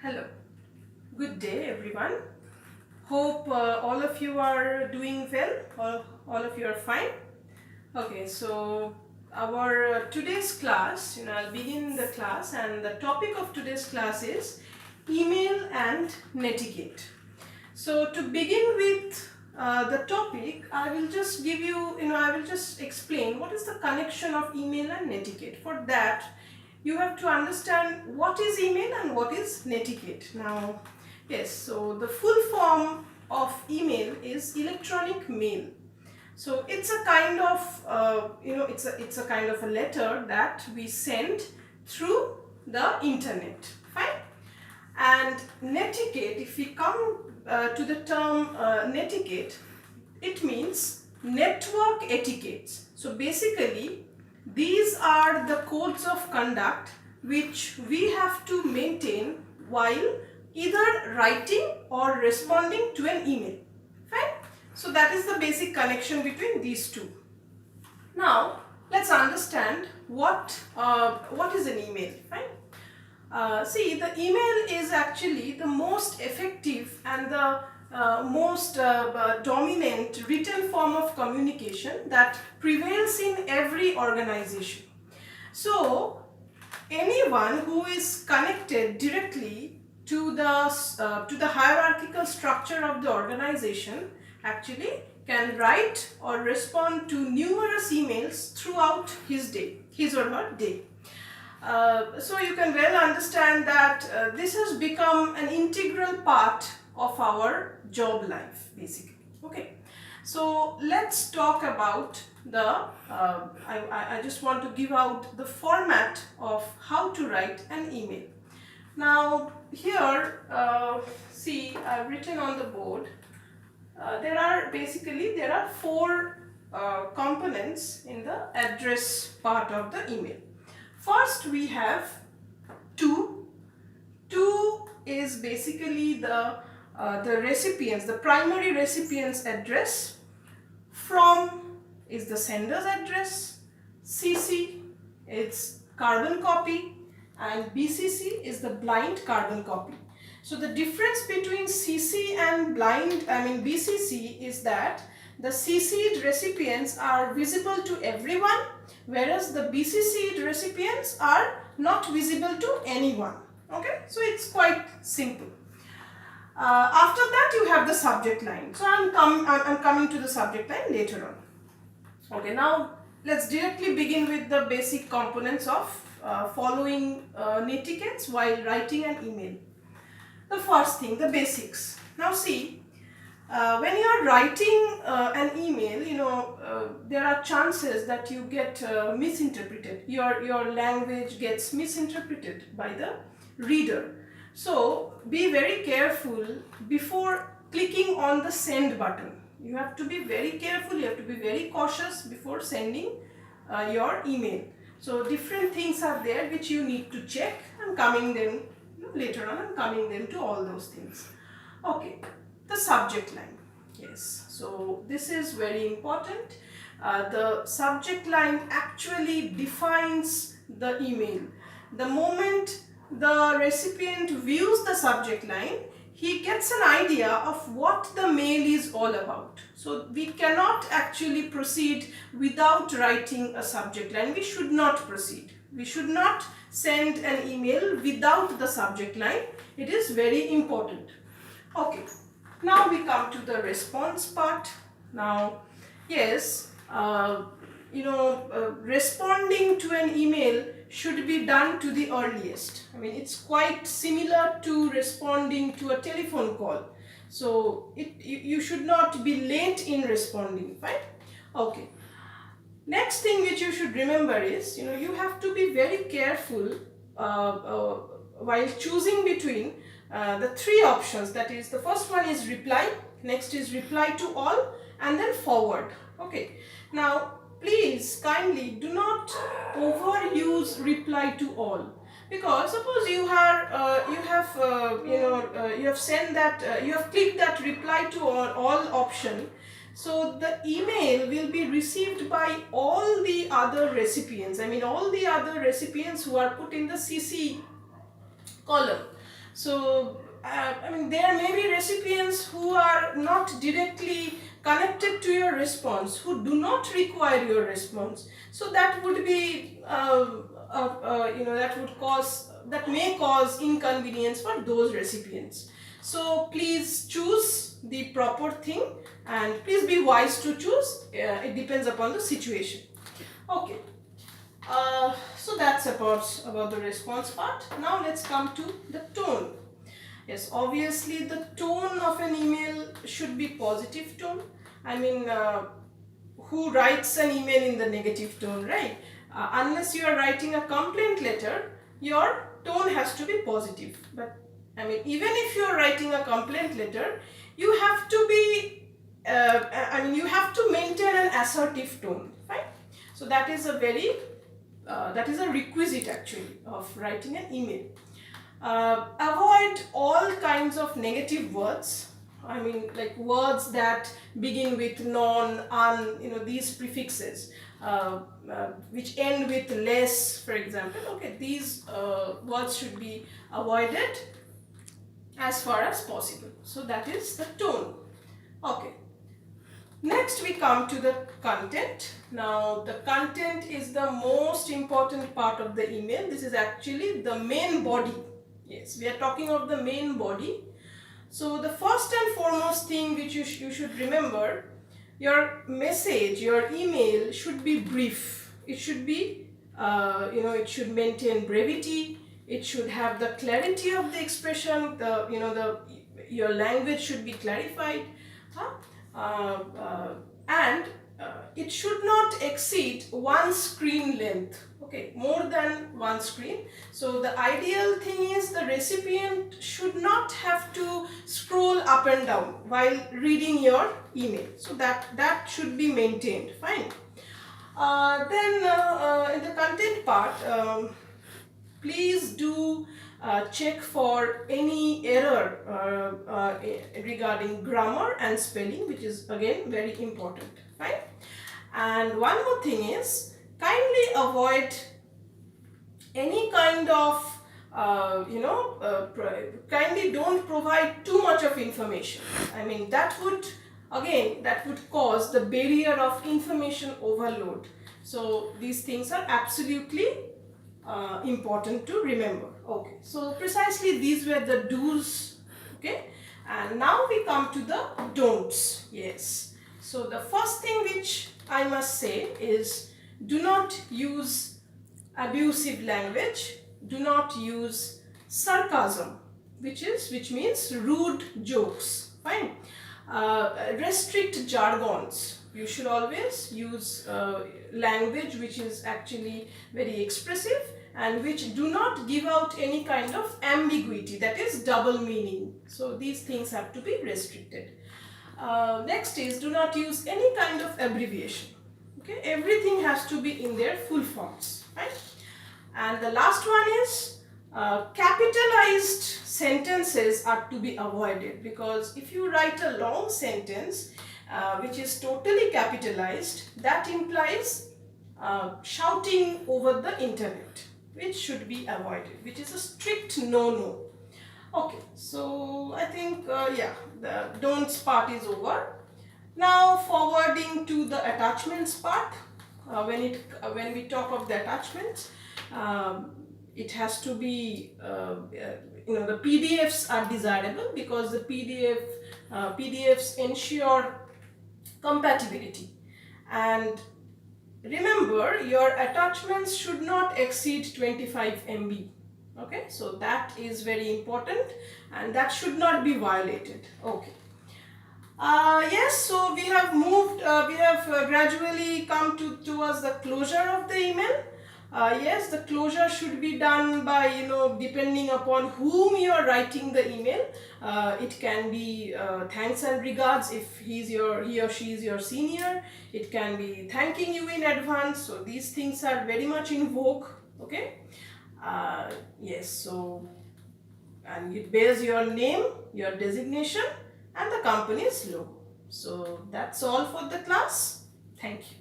Hello, good day everyone. Hope all of you are doing well, all of you are fine. Okay, so our today's class, I'll begin the class, and the topic of today's class is email and netiquette. So to begin with the topic, I will just give you, I will just explain what is the connection of email and netiquette. For that, you have to understand what is email and what is netiquette. Now, yes, so the full form of email is electronic mail. So it's a kind of, it's a kind of a letter that we send through the internet. Fine. And netiquette, if we come to the term netiquette, it means network etiquettes. So basically, these are the codes of conduct which we have to maintain while either writing or responding to an email. Fine? So that is the basic connection between these two. Now, let's understand what is an email. Fine? See, the email is actually the most effective and the most dominant written form of communication that prevails in every organization. So, anyone who is connected directly to the hierarchical structure of the organization actually can write or respond to numerous emails throughout his or her day. So you can well understand that this has become an integral part of our job life, basically. Okay, so let's talk about the I just want to give out the format of how to write an email. Now here, see, I've written on the board. There are four components in the address part of the email. First, we have to. To is basically the recipient's, the primary recipient's address. From is the sender's address. CC is carbon copy, and BCC is the blind carbon copy. So the difference between CC and BCC is that the CC'd recipients are visible to everyone, whereas the BCC'd recipients are not visible to anyone. Okay, so it's quite simple. After that, you have the subject line. So I'm coming to the subject line later on. Okay, now let's directly begin with the basic components of following netiquettes while writing an email. The first thing, the basics. Now see, when you are writing an email, there are chances that you get misinterpreted. Your language gets misinterpreted by the reader. So be very careful before clicking on the send button. You have to be very careful, you have to be very cautious before sending your email. So different things are there which you need to check. I'm coming them later on, I'm coming them to all those things. Okay, the subject line. Yes, so this is very important. The subject line actually defines the email. The moment the recipient views the subject line, he gets an idea of what the mail is all about. So we cannot actually proceed without writing a subject line. We should not proceed. We should not send an email without the subject line. It is very important. Okay, now we come to the response part. Now, yes, responding to an email should be done to the earliest. It's quite similar to responding to a telephone call. So you should not be late in responding, right? Okay. Next thing which you should remember is, you have to be very careful while choosing between the three options. That is, the first one is reply, next is reply to all, and then forward. Okay. Now, please kindly do not overuse reply to all, because suppose you have clicked that reply to all option. So the email will be received by all the other recipients. All the other recipients who are put in the CC column. So I mean, there may be recipients who are not directly connected to your response, who do not require your response. So that would be that may cause inconvenience for those recipients. So please choose the proper thing, and please be wise to choose. It depends upon the situation. Okay. So that's about the response part. Now let's come to the tone. Yes, obviously the tone of an email should be positive tone. I mean, who writes an email in the negative tone, right? Unless you are writing a complaint letter, your tone has to be positive. But I mean, even if you are writing a complaint letter, you have to be, you have to maintain an assertive tone, right? So that is a requisite actually of writing an email. Avoid all kinds of negative words. I mean, like words that begin with non, un, these prefixes, which end with less, for example. Okay, these words should be avoided as far as possible. So that is the tone. Okay. Next we come to the content. Now the content is the most important part of the email. This is actually the main body. Yes, we are talking of the main body. So the first and foremost thing which you should remember, your message, your email should be brief. It should be, it should maintain brevity. It should have the clarity of the expression. Your language should be clarified. And it should not exceed one screen length. Okay, more than one screen. So the ideal thing is the recipient should not have to scroll up and down while reading your email. So that should be maintained. Fine. Then in the content part, please do check for any error regarding grammar and spelling, which is again very important. Fine. And one more thing is, kindly avoid any kind of kindly don't provide too much of information. I mean, that would cause the barrier of information overload. So these things are absolutely important to remember. Okay, so precisely these were the do's. Okay, and now we come to the don'ts. Yes, so the first thing which I must say is, do not use abusive language. Do not use sarcasm, which means rude jokes. Fine. Restrict jargons. You should always use language which is actually very expressive and which do not give out any kind of ambiguity, that is double meaning. So these things have to be restricted. Next is, do not use any kind of abbreviation. Okay, everything has to be in their full forms, right? And the last one is, capitalized sentences are to be avoided, because if you write a long sentence which is totally capitalized, that implies shouting over the internet, which should be avoided, which is a strict no-no. Okay, so I think the don'ts part is over. Now forwarding to the attachments part. When we talk of the attachments, it has to be the PDFs are desirable, because the PDFs ensure compatibility. And remember, your attachments should not exceed 25 MB. Okay, so that is very important and that should not be violated. Okay. Yes, so we have moved, we have gradually come towards the closure of the email. Yes, the closure should be done by, depending upon whom you are writing the email. It can be thanks and regards if he or she is your senior. It can be thanking you in advance. So these things are very much in vogue. Okay. Yes, so, and it bears your name, your designation and the company's logo. So that's all for the class. Thank you.